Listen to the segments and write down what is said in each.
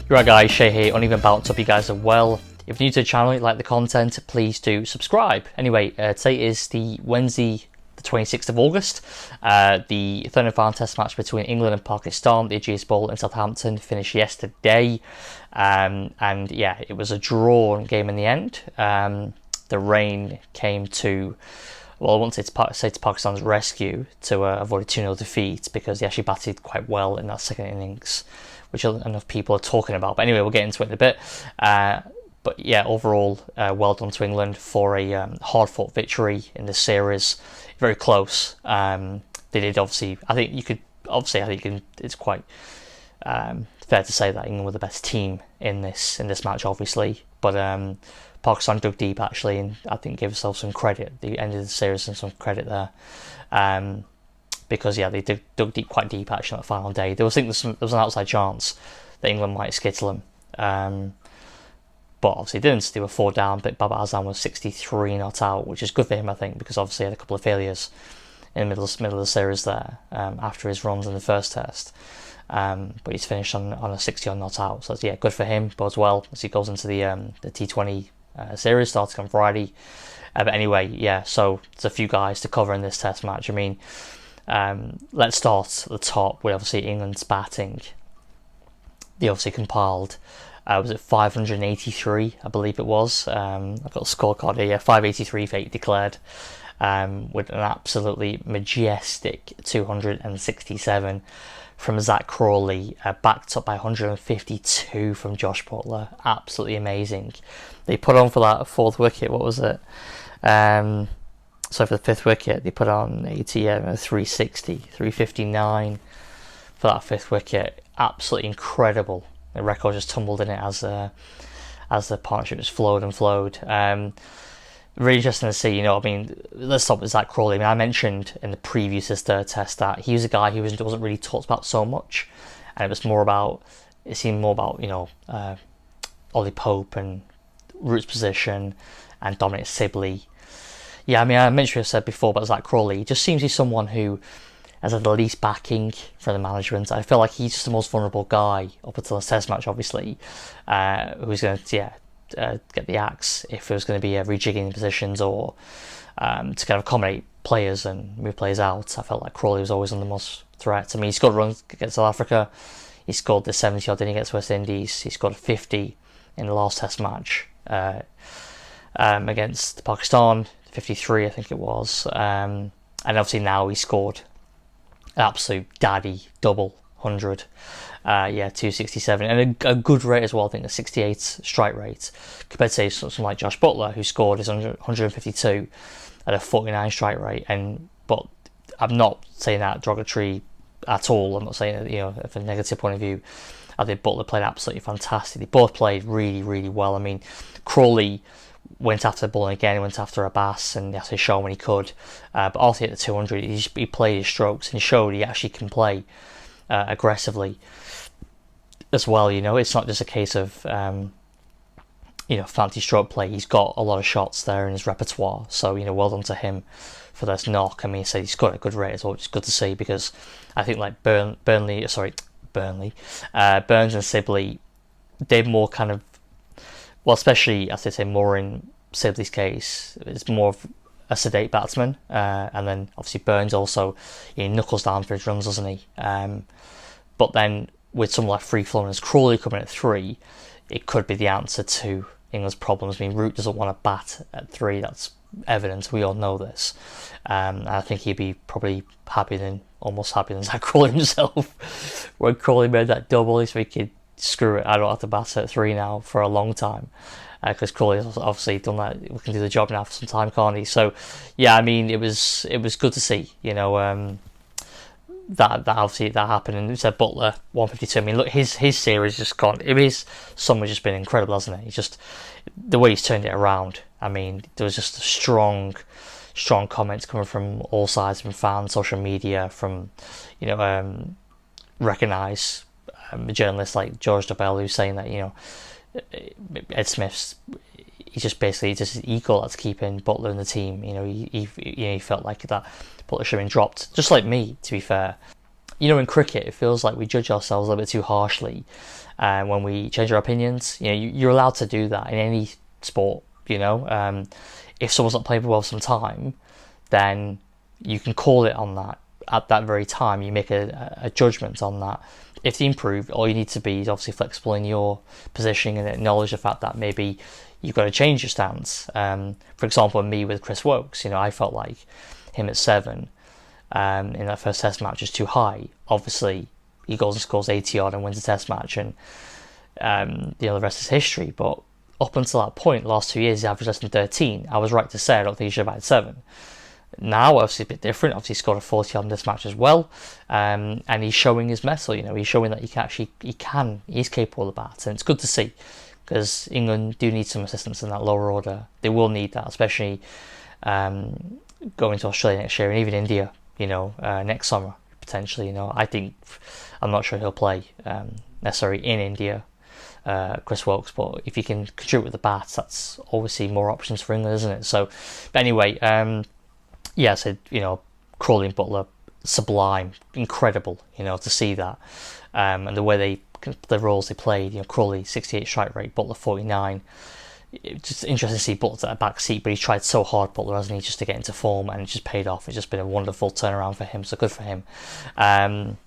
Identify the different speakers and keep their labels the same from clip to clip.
Speaker 1: You're right guys, Shay here, Uneven Balance. Hope you guys are well. If you're new to the channel, you like the content, please do subscribe. Anyway, today is the Wednesday, the 26th of August. The third and final test match between England and Pakistan, the Ageas Bowl in Southampton, finished yesterday. And yeah, it was a drawn game in the end. The rain came to, well, I won't say to Pakistan's rescue to avoid a 2-0 defeat, because they actually batted quite well in that second innings, which enough people are talking about. But anyway, we'll get into it in a bit. But yeah, overall, well done to England for a hard-fought victory in this series. Very close. They did obviously. It's quite fair to say that England were the best team in this match, obviously. But Pakistan dug deep actually, and I think gave themselves some credit. They ended the series and some credit there. Because yeah, they dug deep, quite deep actually on the final day. There was an outside chance that England might skittle them, but obviously didn't. They were 4 down, but Babar Azam was 63 not out, which is good for him, I think, because obviously he had a couple of failures in the middle of the series there after his runs in the first test. But he's finished on a 60 not out, so yeah, good for him. But as well as he goes into the T20 series starting on Friday. But anyway, yeah, so there's a few guys to cover in this test match. I mean, let's start at the top with obviously England's batting. They obviously compiled, was it 583, I believe it was. I've got a scorecard here, 583 fate declared, with an absolutely majestic 267 from Zach Crawley, backed up by 152 from Josh Buttler. Absolutely amazing. They put on for that fourth wicket, what was it? So for the fifth wicket, they put on 360, 359 for that fifth wicket. Absolutely incredible. The record just tumbled in it as the partnership just flowed and flowed. Really interesting to see, I mean, let's start with Zach Crawley. I mean, I mentioned in the previous third test that he was a guy who wasn't really talked about so much, and it seemed more about, Ollie Pope and Root's position and Dominic Sibley. Yeah, I mean, I mentioned, I said before about Zach Crawley. He just seems he's someone who has had the least backing from the management. I feel like he's just the most vulnerable guy up until the test match, obviously, who's going to get the axe if there was going to be rejigging positions or to kind of accommodate players and move players out. I felt like Crawley was always on the most threat. I mean, he scored runs against South Africa. He scored the 70 odd against West Indies. He scored a 50 in the last test match against Pakistan. 53, I think it was, and obviously now he scored an absolute daddy double 100, 267, and a good rate as well. I think a 68 strike rate compared to say something like Josh Buttler, who scored his 152 at a 49 strike rate. But I'm not saying that derogatory at all. I'm not saying that from a negative point of view. I think Buttler played absolutely fantastic. They both played really, really well. I mean, Crawley went after the ball again. He went after Abbas and he had to show when he could. But also at the 200, he played his strokes and he showed he actually can play aggressively as well. It's not just a case of fancy stroke play. He's got a lot of shots there in his repertoire. So well done to him for this knock. I mean, he's got a good rate as well, which is good to see, because I think like Burns and Sibley, they're more kind of, well, especially as I say, more in Sibley's case, it's more of a sedate batsman, and then obviously Burns also knuckles down for his runs, doesn't he? But then with someone like free flowing as Crawley coming at 3, it could be the answer to England's problems. I mean, Root doesn't want to bat at 3. That's evident. We all know this. I think he'd be probably almost happier than Zach Crawley himself. When Crawley made that double, he's thinking, screw it, I don't have to bat at 3 now for a long time, because Crawley's obviously done that. We can do the job now for some time, can't he? So yeah, I mean, it was good to see, that obviously that happened. And you said Buttler 152. I mean, look, his series just gone. His summer's just been incredible, hasn't it? He's just, the way he's turned it around. I mean, there was just a strong comments coming from all sides, from fans, social media, from recognised journalists like George Dobell, who's saying that Ed Smith's, he's just basically just equal that's keeping Buttler in the team. He felt like that Buttler should have been dropped, just like me, to be fair. in cricket, it feels like we judge ourselves a little bit too harshly when we change our opinions. You're allowed to do that in any sport. If someone's not playing well some time, then you can call it on that at that very time. You make a judgment on that. If they improve, all you need to be is obviously flexible in your positioning and acknowledge the fact that maybe you've got to change your stance. For example, me with Chris Woakes, I felt like him at 7 in that first test match is too high. Obviously, he goes and scores 80 odd and wins a test match, and the rest is history. But up until that point, the last 2 years, he averaged less than 13. I was right to say I don't think he should have had 7. Now, obviously, a bit different. Obviously, he scored a 40 on this match as well, and he's showing his mettle. He's showing that he's capable of that, and it's good to see, because England do need some assistance in that lower order. They will need that, especially going to Australia next year, and even India. Next summer potentially. I'm not sure he'll play necessarily in India, Chris Woakes, but if he can contribute with the bats, that's obviously more options for England, isn't it? So, but anyway. I said, Crawley and Buttler, sublime, incredible, to see that. And the way the roles they played, Crawley 68 strike rate, Buttler 49. It's just interesting to see Buttler at a back seat, but he's tried so hard, Buttler, hasn't he, just to get into form, and it just paid off. It's just been a wonderful turnaround for him, so good for him. And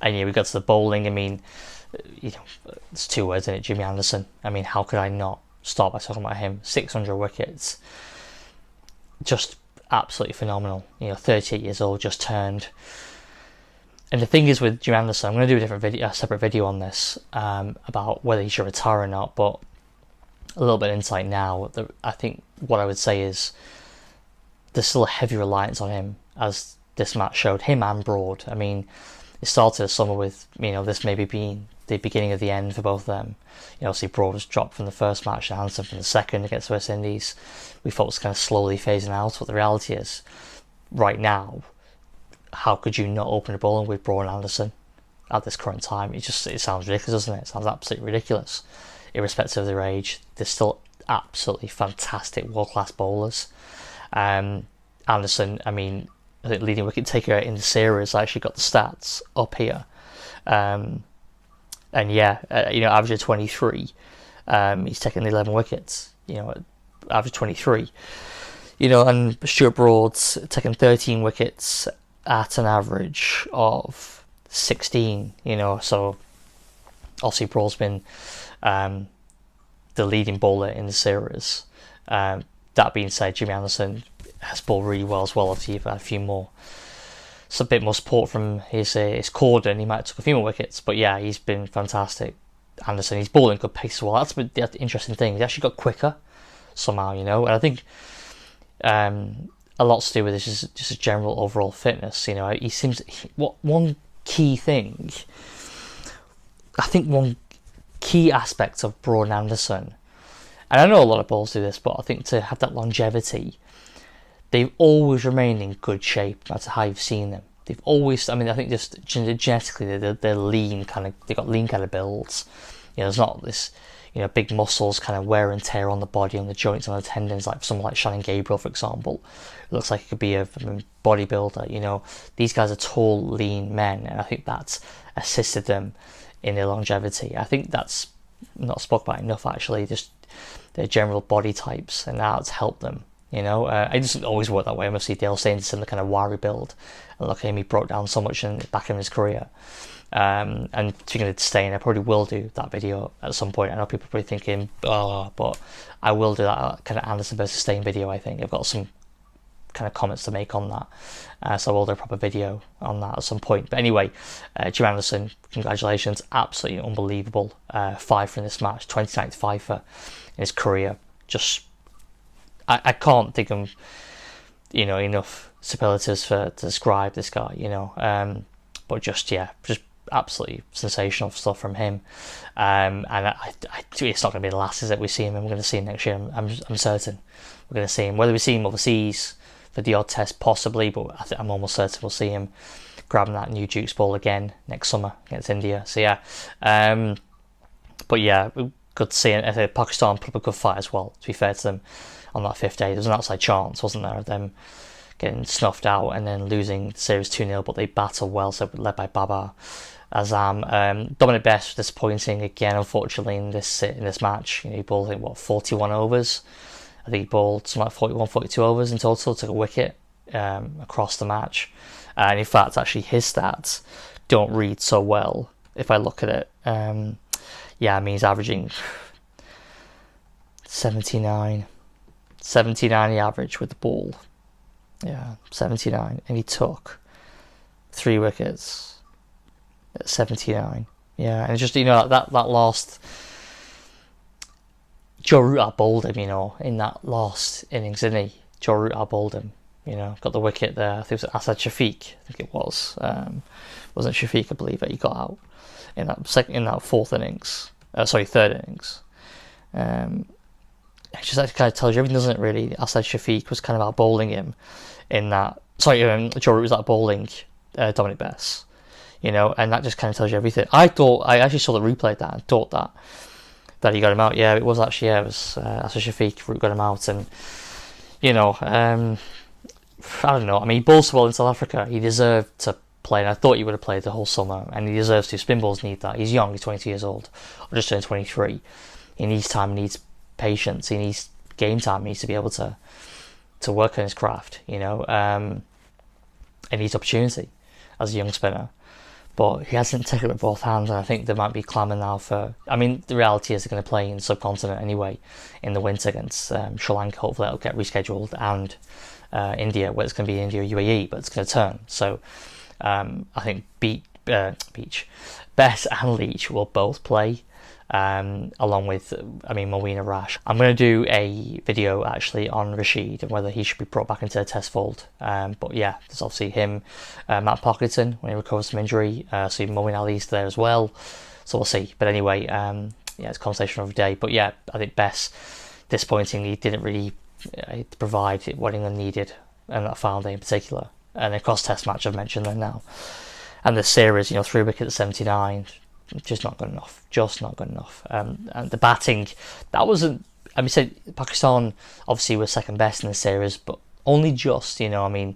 Speaker 1: we got to the bowling. I mean, it's 2 words, isn't it? Jimmy Anderson. I mean, how could I not start by talking about him? 600 wickets. Just absolutely phenomenal. 38 years old, just turned. And the thing is with Jim Anderson, I'm going to do a separate video on this about whether he should retire or not. But a little bit of insight now. I think what I would say is there's still a heavy reliance on him, as this match showed, him and Broad. I mean, it started the summer with this maybe being the beginning of the end for both of them. Obviously Broad was dropped from the first match and Anderson from the second against West Indies. We thought it was kind of slowly phasing out, but the reality is, right now, how could you not open a bowling with Broad and Anderson at this current time? It sounds ridiculous, doesn't it? It sounds absolutely ridiculous. Irrespective of their age, they're still absolutely fantastic world-class bowlers. Anderson, I mean, I think leading wicket taker in the series, I actually got the stats up here. Average 23. He's taken 11 wickets, average 23. And Stuart Broad's taken 13 wickets at an average of 16, so obviously Broad's been the leading bowler in the series. That being said, Jimmy Anderson has bowled really well as well. Obviously, you've had a few more. A bit more support from his cordon. He might have took a few more wickets, but yeah, he's been fantastic. Anderson, he's bowling good pace as well. That's the interesting thing. He's actually got quicker somehow, and I think a lot to do with this is just a general overall fitness. He seems one key thing. I think one key aspect of Broad and Anderson, and I know a lot of bowlers do this, but I think to have that longevity, they've always remained in good shape, no matter how you've seen them. They've always, I think just genetically, they're lean, they've got lean kind of builds. There's not this, big muscles kind of wear and tear on the body, on the joints, on the tendons, like someone like Shannon Gabriel, for example. It looks like it could be a bodybuilder, These guys are tall, lean men, and I think that's assisted them in their longevity. I think that's not spoke about enough, actually, just their general body types, and how it's helped them. It doesn't always work that way. I must see Dale Steyn's similar kind of wiry build, and look at him, he broke down so much back in his career. And speaking of Steyn, I probably will do that video at some point. I know people are probably thinking, but I will do that kind of Anderson versus Steyn video. I think I've got some kind of comments to make on that, so I will do a proper video on that at some point. But anyway, Jim Anderson, congratulations, absolutely unbelievable 5 in this match, 29th fifer in his career. Just I can't think of enough superlatives to describe this guy, but just absolutely sensational stuff from him, and it's not going to be the last, is it? We see him, and we're going to see him next year. I'm certain we're going to see him. Whether we see him overseas for the odd test, possibly, but I'm almost certain we'll see him grabbing that new Duke's ball again next summer against India. So good to see it. Pakistan put up a good fight as well, to be fair to them, on that 5th day. There was an outside chance, wasn't there, of them getting snuffed out and then losing the series 2-0, but they battle well, so led by Babar Azam. Dominic Bess disappointing again, unfortunately, in this match. He bowled, I think, 41 overs. I think he bowled something like 41, 42 overs in total, took a wicket across the match. And in fact, actually, his stats don't read so well if I look at it. He's averaging 79 the average with the ball. 79, and he took 3 wickets at 79. And it's just, that last, Joe Root bowled him, in that last innings, didn't he? Joe Root bowled him, got the wicket there. I think it was Asad Shafiq, wasn't Shafiq, I believe, that he got out in that third innings. It just kind of tells you everything, doesn't it, really? Asad Shafiq was kind of out bowling him in that. Joe Root was out bowling Dominic Bess, and that just kind of tells you everything. I actually saw the replay of that and thought that he got him out. Yeah, it was actually, it was Asad Shafiq. Root got him out, and I don't know. I mean, he bowls so well in South Africa. He deserved to play, and I thought he would have played the whole summer, and he deserves to. Spin balls need that. He's young. He's 22 years old, or just turned 23. He needs time. He needs patience. He needs game time. He needs to be able to work on his craft, and he needs opportunity as a young spinner. But he hasn't taken it with both hands, and I think there might be clamour now for. I mean, the reality is they're going to play in the subcontinent anyway in the winter against Sri Lanka. Hopefully, that'll get rescheduled, and India, where it's going to be India UAE, but it's going to turn. So I think Bess and Leach will both play. Along with, Moeen Rash. I'm going to do a video actually on Rashid and whether he should be brought back into the test fold. But yeah, there's obviously him, Matt Pocklington when he recovers from injury. So Moeen Ali's there as well. So we'll see. But anyway, it's a conversation of the day. But yeah, I think Bess, disappointingly, didn't really provide what England needed, and that final day in particular. And across Test match, I've mentioned them now. And the series, 3 wickets at 79. Just not good enough. And the batting, that wasn't. Pakistan obviously was second best in the series, but only just. The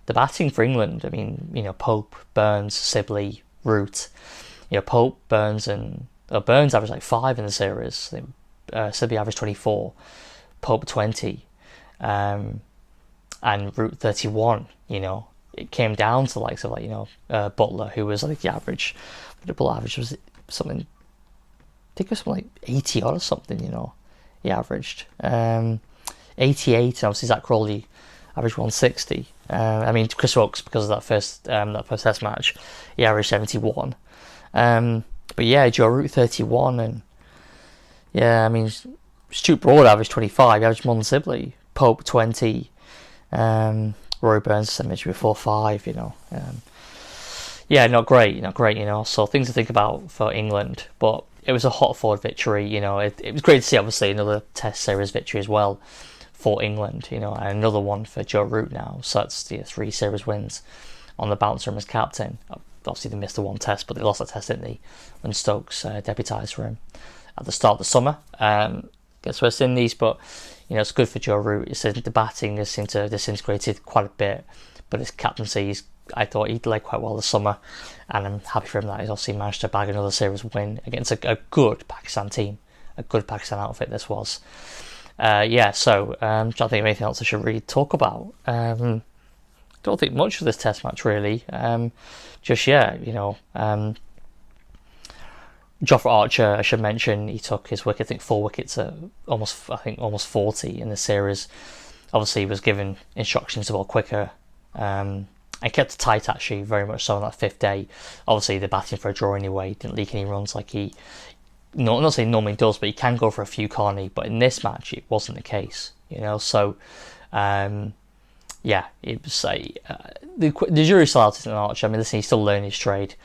Speaker 1: batting for England. Pope, Burns, Sibley, Root. Pope, Burns, and Burns averaged like 5 in the series. Sibley averaged 24, Pope 20, and Root 31. It came down to likes of Butler, who was like the average. The ball average was something. I think it was something like 80 or something. He averaged 88, and obviously Zach Crawley averaged 160. Chris Oakes, because of that first Test match, he averaged 71. But yeah, Joe Root 31, and Stuart Broad averaged 25. He averaged more than Sibley. Pope 20. Rory Burns, as I mentioned before, 5. Not great. So things to think about for England, but it was a hot-fought victory. It was great to see, obviously, another Test series victory as well for England. And another one for Joe Root now. So that's 3 series wins on the bouncer as captain. Obviously, they missed the 1 Test, but they lost that Test, didn't they, when Stokes deputised for him at the start of the summer against West Indies. But it's good for Joe Root. It says the batting has seemed to have disintegrated quite a bit, but his captaincy, I thought he played quite well this summer, and I'm happy for him that he's obviously managed to bag another series win against a good Pakistan team, a good Pakistan outfit this was. So I don't think of anything else I should really talk about. Don't think much of this Test match really. Jofra Archer, I should mention, he took his wicket, I think 4 wickets at almost 40 in the series. Obviously, he was given instructions to bowl quicker. I kept it tight, actually, very much so on that 5th day. Obviously, the batting for a draw anyway, didn't leak any runs like he, not saying normally does, but he can go for a few Carney. But in this match, it wasn't the case, So, it was the jury's still out on Archer. Listen, he's still learning his trade.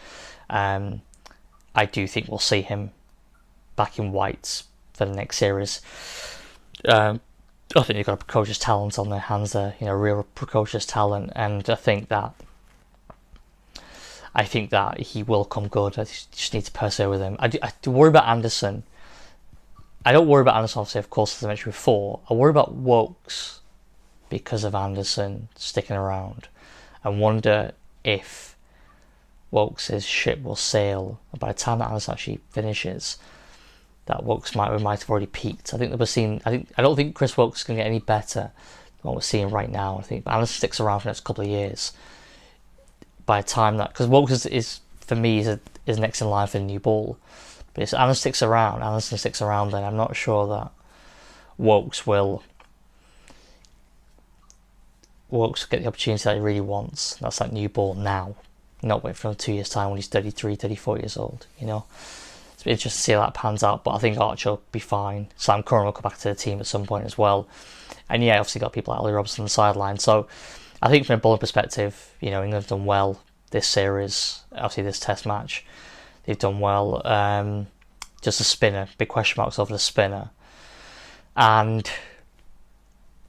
Speaker 1: I do think we'll see him back in whites for the next series. I think they've got a precocious talent on their hands there, real precocious talent, and I think that he will come good. I just need to persevere with him. I do worry about Anderson. I don't worry about Anderson, obviously, of course, as I mentioned before. I worry about Woakes because of Anderson sticking around, and wonder if Wokes' ship will sail. And by the time that Anderson actually finishes, that Wokes might have already peaked. I think that we're seeing. I don't think Chris Wokes is going to get any better than what we're seeing right now. I think Anderson sticks around for the next couple of years. By the time that, because Wokes is for me is next in line for the new ball. But if Anderson sticks around, then I'm not sure that Wokes get the opportunity that he really wants. That's that new ball now, not wait for 2 years time when he's 33, 34 years old. You know, it's interesting to see how that pans out. But I think Archer will be fine. Sam Curran will come back to the team at some point as well. And yeah, obviously got people like Ollie Robinson on the sideline. So I think from a bowling perspective, you know, England have done well this series. Obviously this Test match, they've done well. Just a spinner, big question marks over the spinner, and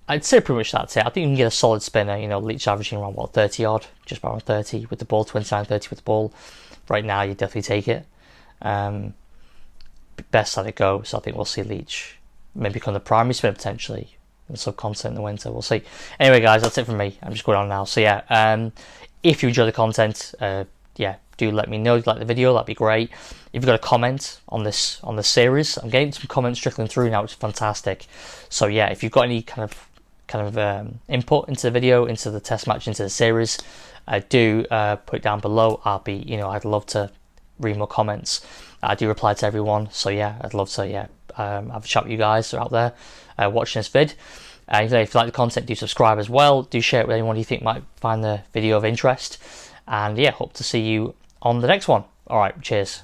Speaker 1: I'd say pretty much that's it. I think you can get a solid spinner. You know, Leach averaging around 30 odd, just around 30 with the ball, 29-30 with the ball. Right now, you definitely take it. Best that it goes. So I think we'll see Leach maybe become the primary spinner potentially in the subcontinent in the winter. We'll see. Anyway, guys, that's it from me. I'm just going on now. So yeah, if you enjoy the content, do let me know if you like the video. That'd be great. If you've got a comment on this series, I'm getting some comments trickling through now, which is fantastic. So yeah, if you've got any kind of input into the video, into the test match, into the series, do put it down below. I'd love to read more comments. I do reply to everyone, so yeah, I'd love to have a chat with you guys who are out there watching this vid. If you like the content, do subscribe as well. Do share it with anyone you think might find the video of interest. And yeah, hope to see you on the next one. All right, cheers.